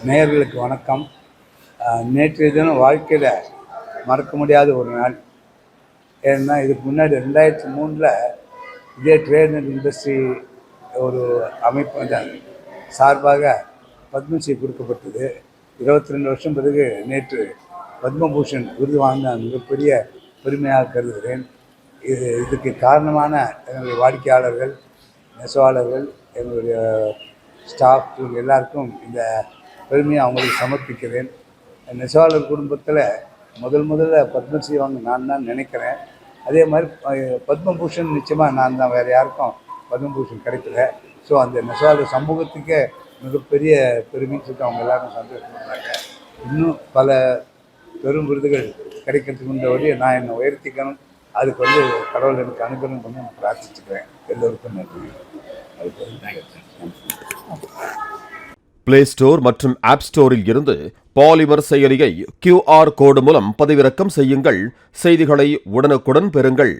நேயர்களுக்கு வணக்கம். நேற்றைய தினம் வாழ்க்கையில் மறக்க முடியாத ஒரு நாள். ஏன்னா இதுக்கு முன்னாடி 2003 இதே ட்ரேட் அண்ட் இண்டஸ்ட்ரி ஒரு அமைப்பு சார்பாக பத்மஸ்ரீ கொடுக்கப்பட்டது. 22 வருஷம் பிறகு நேற்று பத்மபூஷன் விருது வாங்கின மிகப்பெரிய பெருமையாக கருதுகிறேன். இதுக்கு காரணமான எங்களுடைய வாடிக்கையாளர்கள், நெசவாளர்கள், எங்களுடைய ஸ்டாஃப், இவங்க எல்லாருக்கும் இந்த பெருமையை அவங்களுக்கு சமர்ப்பிக்கிறேன். நெசவாளர் குடும்பத்தில் முதல்ல பத்மஸ்ரீ வாங்க நான் தான் நினைக்கிறேன். அதே மாதிரி பத்மபூஷன் நிச்சயமாக நான் தான், வேறு யாருக்கும் பத்மபூஷன் கிடைக்கல. ஸோ அந்த நெசவாளர் சமூகத்துக்கே மிகப்பெரிய பெருமைன்னு சொல்லிட்டு அவங்க எல்லாரும் சந்தோஷப்படுறாங்க. இன்னும் பல பெரும் விருதுகள் கிடைக்கிறதுக்கு இந்த வழியை நான் என்னை உயர்த்திக்கணும். அதுக்கு கடவுள் எனக்கு அனுகிரகம் பண்ணி நான் பிரார்த்திச்சுக்கிறேன். எல்லோருக்கும் நன்றி. பிளே ஸ்டோர் மற்றும் ஆப் ஸ்டோரில் இருந்து பாலிமர் செயலியை QR கோடு மூலம் பதிவிறக்கம் செய்யுங்கள். செய்திகளை உடனுக்குடன் பெறுங்கள்.